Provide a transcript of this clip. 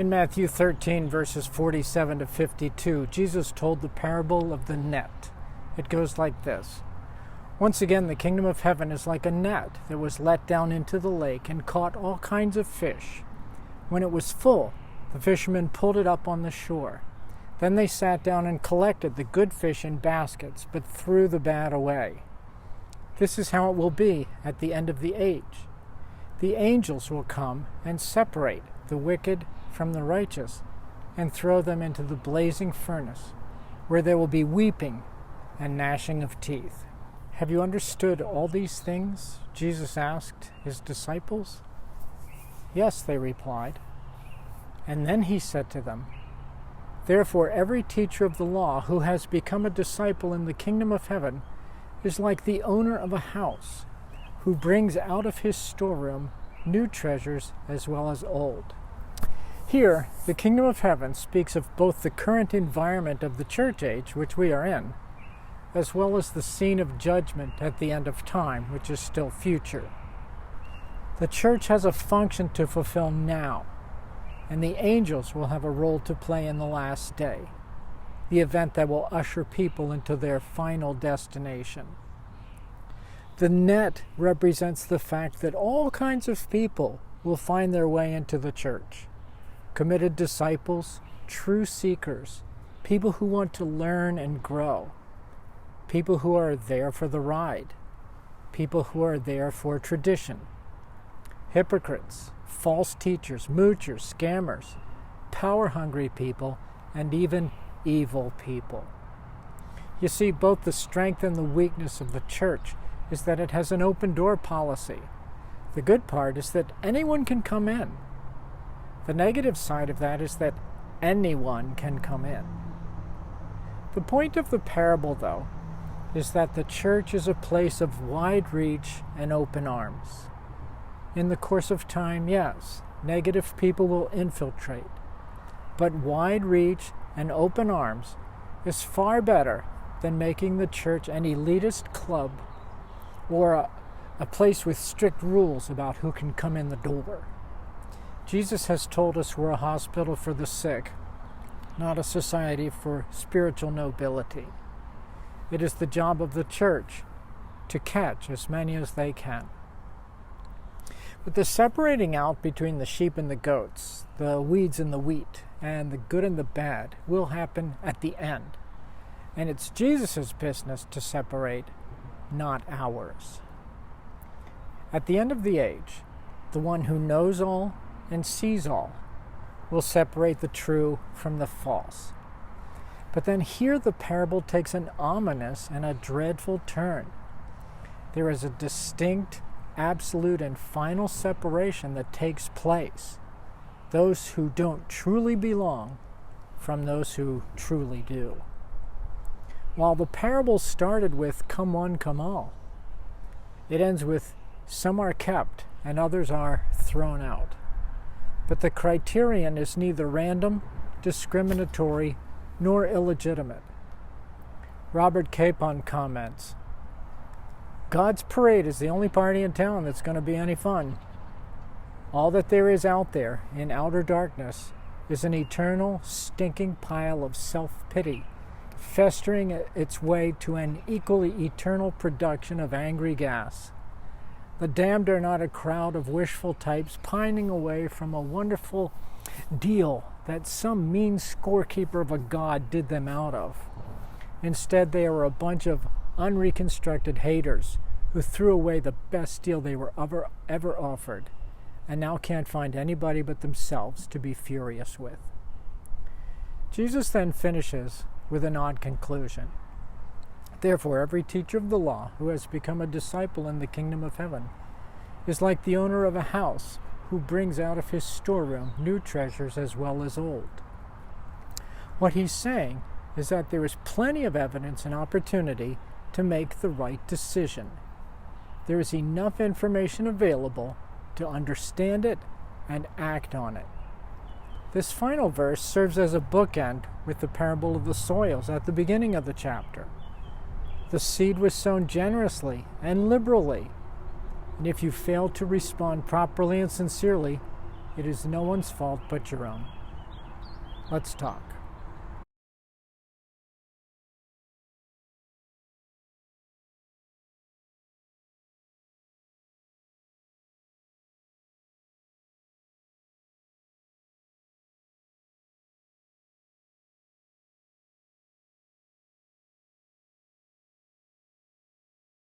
In Matthew 13, verses 47 to 52, Jesus told the parable of the net. It goes like this. Once again, the kingdom of heaven is like a net that was let down into the lake and caught all kinds of fish. When it was full, the fishermen pulled it up on the shore. Then they sat down and collected the good fish in baskets, but threw the bad away. This is how it will be at the end of the age. The angels will come and separate the wicked from the righteous and throw them into the blazing furnace, where there will be weeping and gnashing of teeth. Have you understood all these things? Jesus asked his disciples. Yes, they replied. And then he said to them, Therefore every teacher of the law who has become a disciple in the kingdom of heaven is like the owner of a house, who brings out of his storeroom new treasures as well as old. Here, the kingdom of heaven speaks of both the current environment of the church age, which we are in, as well as the scene of judgment at the end of time, which is still future. The church has a function to fulfill now, and the angels will have a role to play in the last day, the event that will usher people into their final destination. The net represents the fact that all kinds of people will find their way into the church. Committed disciples, true seekers, people who want to learn and grow, people who are there for the ride, people who are there for tradition, hypocrites, false teachers, moochers, scammers, power-hungry people, and even evil people. You see, both the strength and the weakness of the church is that it has an open-door policy. The good part is that anyone can come in. The negative side of that is that anyone can come in. The point of the parable, though, is that the church is a place of wide reach and open arms. In the course of time, yes, negative people will infiltrate, but wide reach and open arms is far better than making the church an elitist club or a place with strict rules about who can come in the door. Jesus has told us we're a hospital for the sick, not a society for spiritual nobility. It is the job of the church to catch as many as they can. But the separating out between the sheep and the goats, the weeds and the wheat, and the good and the bad will happen at the end. And it's Jesus' business to separate, not ours. At the end of the age, the one who knows all and sees all will separate the true from the false. But then here the parable takes an ominous and a dreadful turn. There is a distinct, absolute, and final separation that takes place. Those who don't truly belong from those who truly do. While the parable started with come one, come all, it ends with some are kept and others are thrown out. But the criterion is neither random, discriminatory, nor illegitimate. Robert Capon comments, God's parade is the only party in town that's going to be any fun. All that there is out there in outer darkness is an eternal, stinking pile of self-pity, festering its way to an equally eternal production of angry gas. The damned are not a crowd of wishful types pining away from a wonderful deal that some mean scorekeeper of a god did them out of. Instead, they are a bunch of unreconstructed haters who threw away the best deal they were ever offered and now can't find anybody but themselves to be furious with. Jesus then finishes with an odd conclusion. Therefore, every teacher of the law who has become a disciple in the kingdom of heaven is like the owner of a house who brings out of his storeroom new treasures as well as old. What he's saying is that there is plenty of evidence and opportunity to make the right decision. There is enough information available to understand it and act on it. This final verse serves as a bookend with the parable of the soils at the beginning of the chapter. The seed was sown generously and liberally, and if you fail to respond properly and sincerely, it is no one's fault but your own. Let's talk.